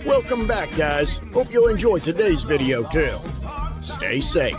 Welcome back, guys. Hope you'll enjoy today's video too. Stay safe.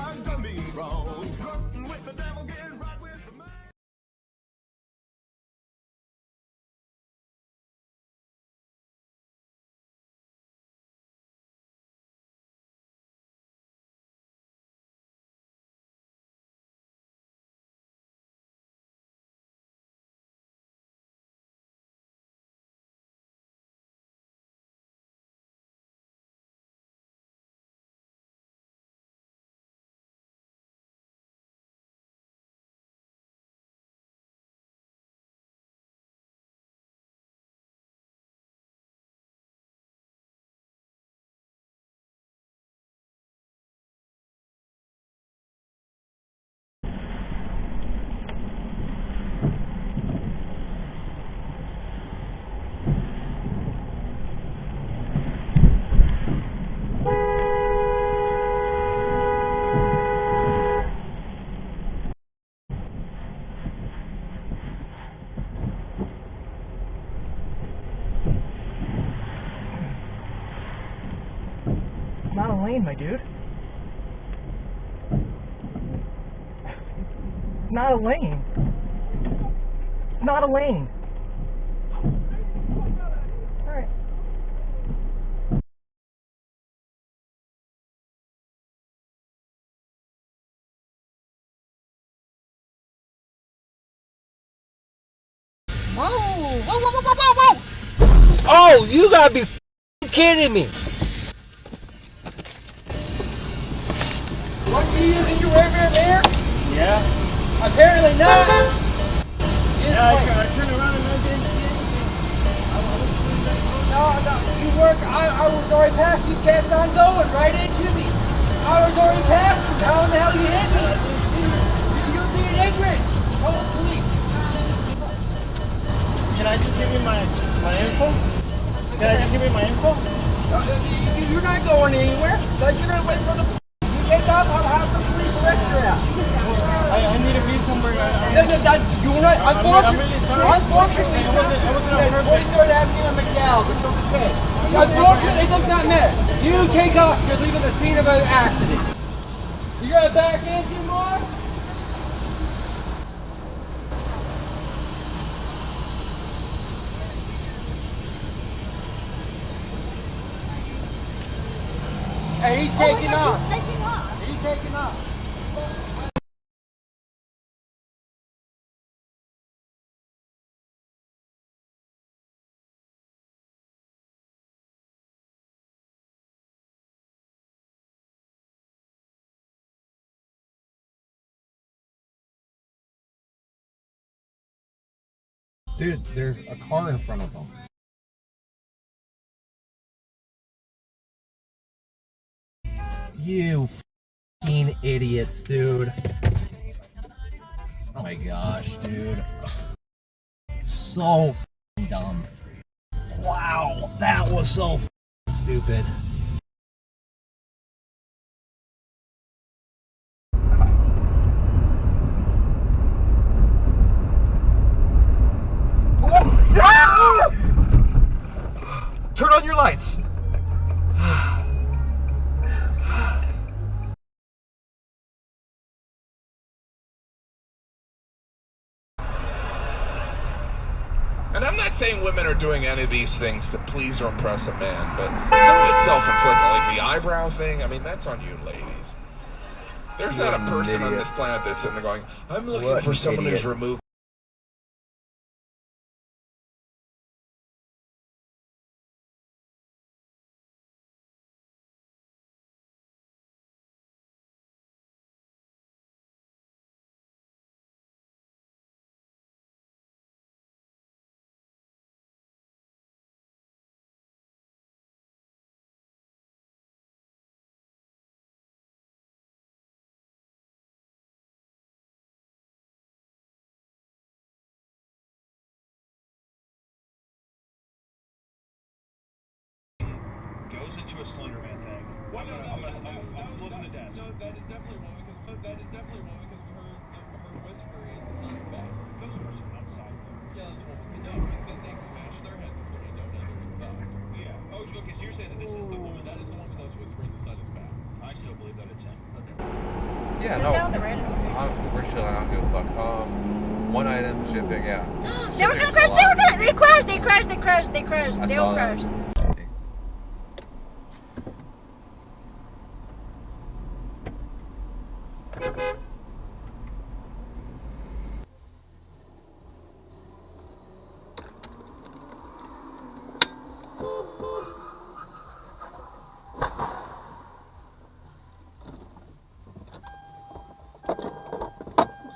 Not a lane, my dude. It's not a lane. It's not a lane. Alright. Whoa! Whoa, whoa, whoa, whoa, whoa, whoa! Oh, you gotta be kidding me! What, you using your rear there? Yeah. Apparently not. Yeah, I turned around and I didn't see anything. No, you work. I was already past you, kept on going right into me. I was already past you. How in the hell you hit me? You're being ignorant. Call the police. Can I just give you my info? Can I just give you my info? You're not going anywhere. You're going to wait for the police. You take off, I'll have the police arrest you out. I need to be somewhere. You're not, unfortunately, it's 43rd Avenue and McDowell. It's okay. Unfortunately, it does not matter. You take off, you're leaving the scene of an accident. You got to back into more? Hey, he's taking off. He's taking off. Dude, there's a car in front of them. You f***ing idiots, dude. Oh my gosh, dude. So f***ing dumb. Wow, that was so f***ing stupid. Turn on your lights. And I'm not saying women are doing any of these things to please or impress a man, but some of it's self-inflicted, like the eyebrow thing. I mean, that's on you, ladies. There's not a person on this planet that's sitting there going, I'm looking for someone who's removed. Goes into a Slender Man tag. I'm flipping the desk. No, that is definitely one because we heard whispering in the son's back. Those were outside. Yeah, that's what we know. But then they smashed their head through the window. Now they're inside. Yeah. Oh, okay. So you're saying that Yeah, This no. guy on the red is pretty. We're chilling. I don't give a fuck. One item, Jib.exe, yeah. They were gonna crash, they crashed, they all crashed.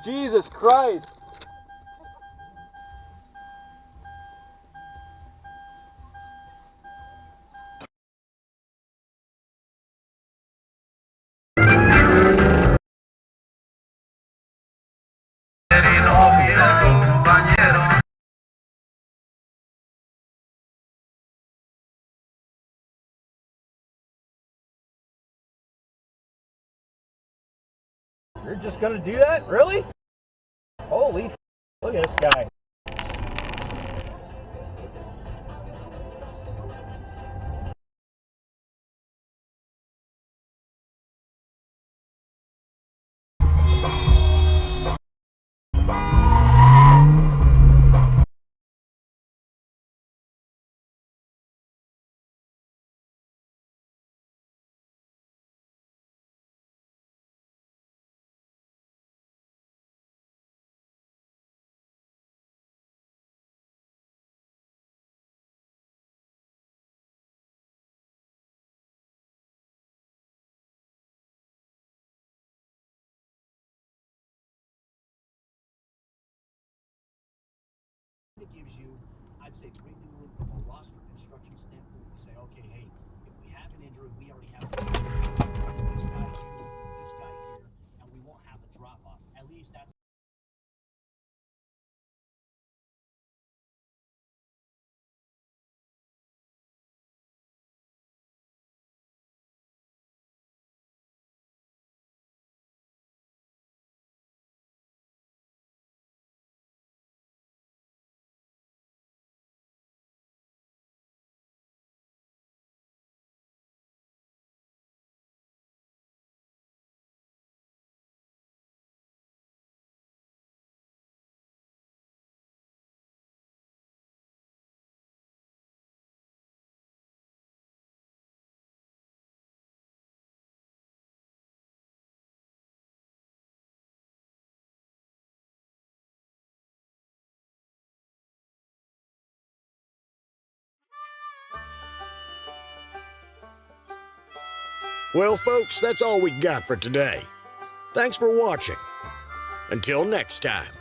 Jesus Christ! You're just gonna do that? Really? Holy f***, look at this guy. It gives you, I'd say, breathing room from a roster construction standpoint to say, okay, hey, if we have an injury, we already have this guy here, and we won't have a drop off. At least that's. Well, folks, that's all we got for today. Thanks for watching. Until next time.